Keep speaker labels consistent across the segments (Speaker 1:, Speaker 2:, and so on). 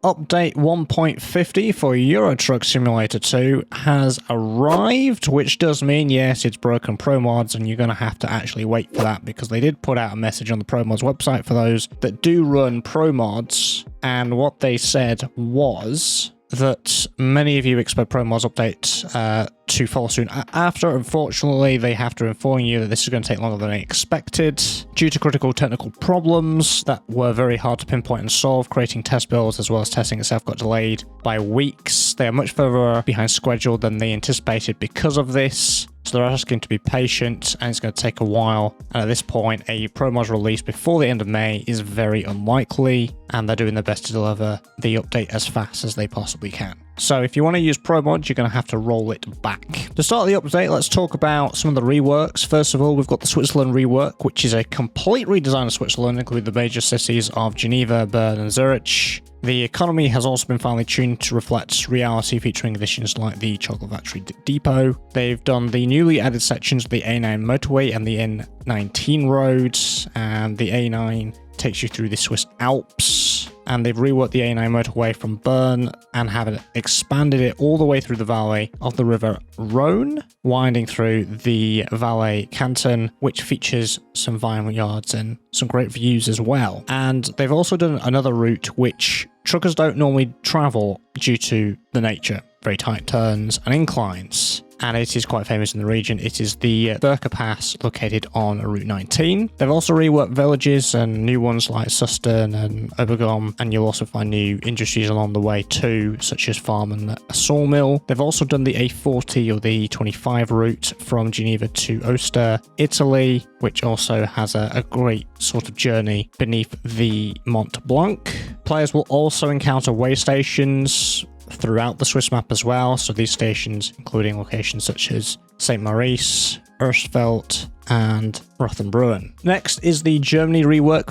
Speaker 1: update 1.50 for Euro Truck Simulator 2 has arrived, which does mean, yes, it's broken Pro Mods, and you're going to have to actually wait for that, because they did put out a message on the Pro Mods website for those that do run Pro Mods, and what they said was that many of you expect Pro Mods update to follow soon after. Unfortunately, they have to inform you that this is going to take longer than expected due to critical technical problems that were very hard to pinpoint and solve. Creating test builds as well as testing itself got delayed by weeks. They are much further behind schedule than they anticipated because of this. So they're asking to be patient, and it's going to take a while. And at this point, a Pro Mods release before the end of May is very unlikely, and they're doing their best to deliver the update as fast as they possibly can. So if you want to use Pro Mods, you're going to have to roll it back. To start the update, let's talk about some of the reworks. First of all, we've got the Switzerland rework, which is a complete redesign of Switzerland, including the major cities of Geneva, Bern, and Zurich. The economy has also been finely tuned to reflect reality, featuring additions like the Chocolate Factory Depot. They've done the newly added sections of the A9 motorway and the N19 roads, and the A9 takes you through the Swiss Alps. And they've reworked the A9 motorway from Bern and have expanded it all the way through the valley of the River Rhone, winding through the Valais Canton, which features some vineyards and some great views as well. And they've also done another route which truckers don't normally travel due to the nature, very tight turns and inclines. And it is quite famous in the region. It is the Birka Pass, located on Route 19. They've also reworked villages and new ones like Suston and Obergom, and you'll also find new industries along the way too, such as farm and a sawmill. They've also done the A40 or the A25 route from Geneva to Oster, Italy, which also has a great sort of journey beneath the Mont Blanc. Players will also encounter way stations throughout the Swiss map as well, so these stations including locations such as St. Maurice, Erstfeld, and Rothenbrunn. Next is the Germany rework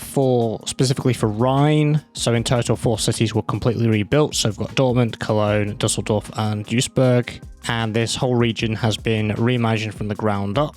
Speaker 1: specifically for Rhine. So in total, 4 cities were completely rebuilt. So we've got Dortmund, Cologne, Dusseldorf, and Duisburg. And this whole region has been reimagined from the ground up.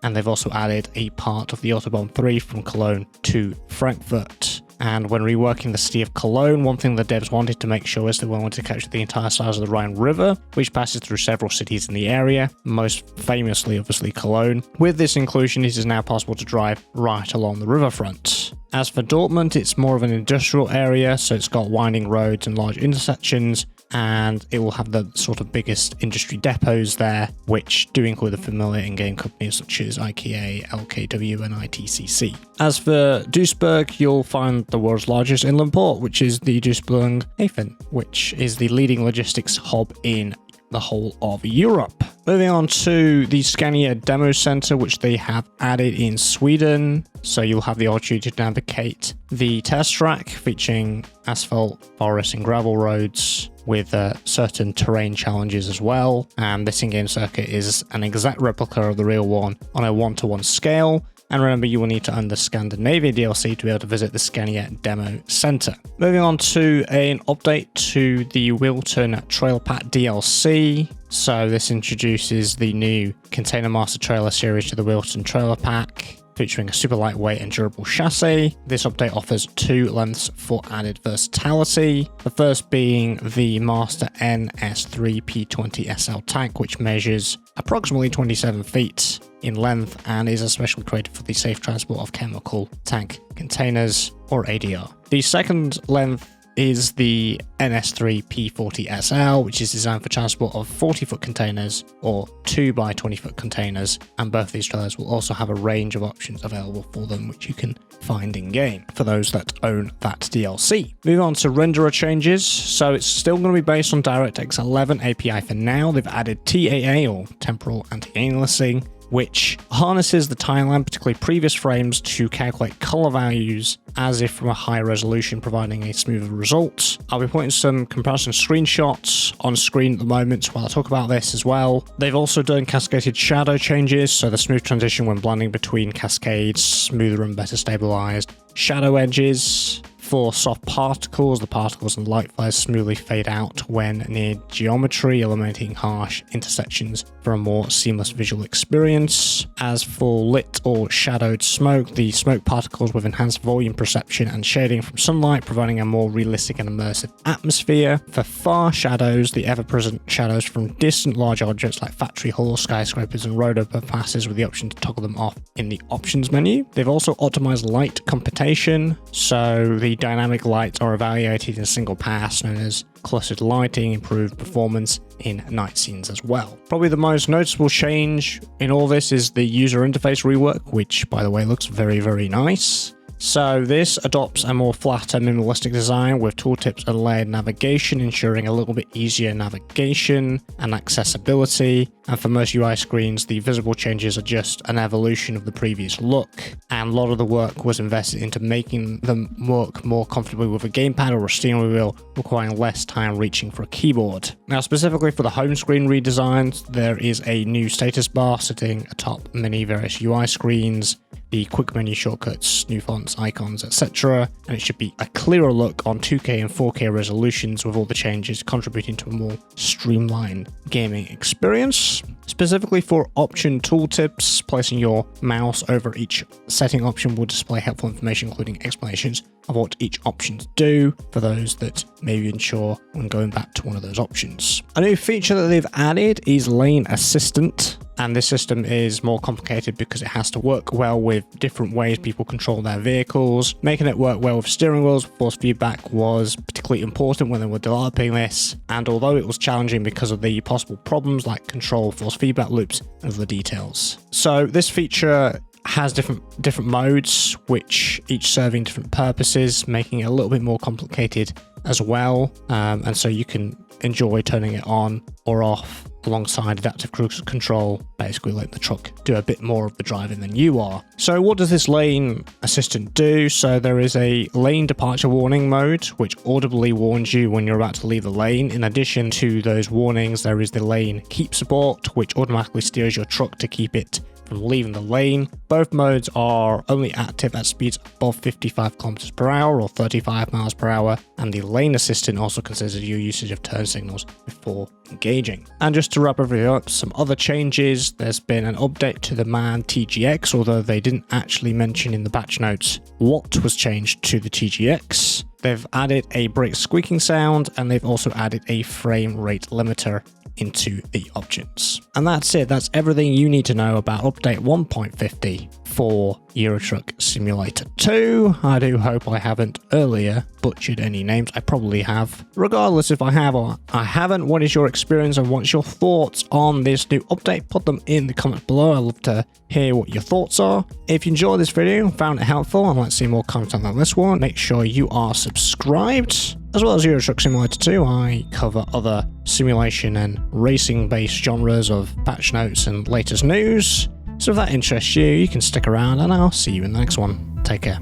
Speaker 1: And they've also added a part of the Autobahn 3 from Cologne to Frankfurt. And when reworking the city of Cologne, one thing the devs wanted to make sure is they wanted to capture the entire size of the Rhine River, which passes through several cities in the area, most famously, obviously, Cologne. With this inclusion, it is now possible to drive right along the riverfront. As for Dortmund, it's more of an industrial area, so it's got winding roads and large intersections, and it will have the sort of biggest industry depots there, which do include the familiar in-game companies such as IKEA, LKW, and ITCC. As for Duisburg, you'll find the world's largest inland port, which is the Duisburg Hafen, which is the leading logistics hub in the whole of Europe. Moving on to the Scania Demo Center, which they have added in Sweden. So you'll have the opportunity to navigate the test track, featuring asphalt, forest, and gravel roads, with certain terrain challenges as well. And this in-game circuit is an exact replica of the real one on a 1-to-1 scale. And remember, you will need to own the Scandinavia DLC to be able to visit the Scania Demo Center. Moving on to an update to the Wilton Trail Pack DLC. So this introduces the new Container Master Trailer series to the Wilton Trailer Pack, featuring a super lightweight and durable chassis. This update offers 2 lengths for added versatility. The first being the Master NS3 P20 SL tank, which measures approximately 27 feet in length and is especially created for the safe transport of chemical tank containers, or ADR. The second length is the NS3 P40 SL, which is designed for transport of 40-foot containers or 2x20-foot containers, and both of these trailers will also have a range of options available for them, which you can find in-game for those that own that DLC. Moving on to renderer changes, so it's still going to be based on DirectX 11 API for now. They've added TAA, or Temporal Anti-Aliasing, which harnesses the timeline, particularly previous frames, to calculate color values as if from a high resolution, providing a smoother result. I'll be putting some comparison screenshots on screen at the moment while I talk about this as well. They've also done cascaded shadow changes, so the smooth transition when blending between cascades, smoother and better stabilized shadow edges. For soft particles, the particles and light flares smoothly fade out when near geometry, eliminating harsh intersections for a more seamless visual experience. As for lit or shadowed smoke, the smoke particles with enhanced volume perception and shading from sunlight, providing a more realistic and immersive atmosphere. For far shadows, the ever-present shadows from distant large objects like factory halls, skyscrapers, and road overpasses with the option to toggle them off in the options menu. They've also optimized light computation, so the dynamic lights are evaluated in a single pass, known as clustered lighting, improved performance in night scenes as well. Probably the most noticeable change in all this is the user interface rework, which, by the way, looks very, very nice. So this adopts a more flatter, minimalistic design with tooltips and layered navigation, ensuring a little bit easier navigation and accessibility. And for most UI screens, the visible changes are just an evolution of the previous look. And a lot of the work was invested into making them work more comfortably with a gamepad or a steering wheel, requiring less time reaching for a keyboard. Now, specifically for the home screen redesign, there is a new status bar sitting atop many various UI screens, the quick menu shortcuts, new fonts, icons, etc. And it should be a clearer look on 2K and 4K resolutions, with all the changes contributing to a more streamlined gaming experience. Specifically for option tooltips, placing your mouse over each setting option will display helpful information, including explanations of what each options do for those that may be unsure when going back to one of those options. A new feature that they've added is Lane Assistant. And this system is more complicated because it has to work well with different ways people control their vehicles. Making it work well with steering wheels, force feedback was particularly important when they were developing this. And although it was challenging because of the possible problems like control force feedback loops and other details. So this feature has different modes, which each serving different purposes, making it a little bit more complicated as well. And so you can enjoy turning it on or off alongside adaptive cruise control, basically letting the truck do a bit more of the driving than you are. So what does this lane assistant do? So there is a lane departure warning mode, which audibly warns you when you're about to leave the lane. In addition to those warnings, there is the lane keep support, which automatically steers your truck to keep it from leaving the lane. Both modes are only active at speeds above 55 km per hour or 35 miles per hour, and the lane assistant also considers your usage of turn signals before engaging. And just to wrap everything up, some other changes. There's been an update to the MAN TGX, although they didn't actually mention in the patch notes what was changed to the TGX. They've added a brake squeaking sound, and they've also added a frame rate limiter into the options. And that's it. That's everything you need to know about update 1.50 for Euro Truck Simulator 2. I do hope I haven't earlier butchered any names. I probably have. Regardless if I have or I haven't, what is your experience and what's your thoughts on this new update? Put them in the comments below. I'd love to hear what your thoughts are. If you enjoyed this video, found it helpful, and like to see more content like this one, make sure you are subscribed. As well as Euro Truck Simulator 2, I cover other simulation and racing-based genres of patch notes and latest news. So if that interests you, you can stick around, and I'll see you in the next one. Take care.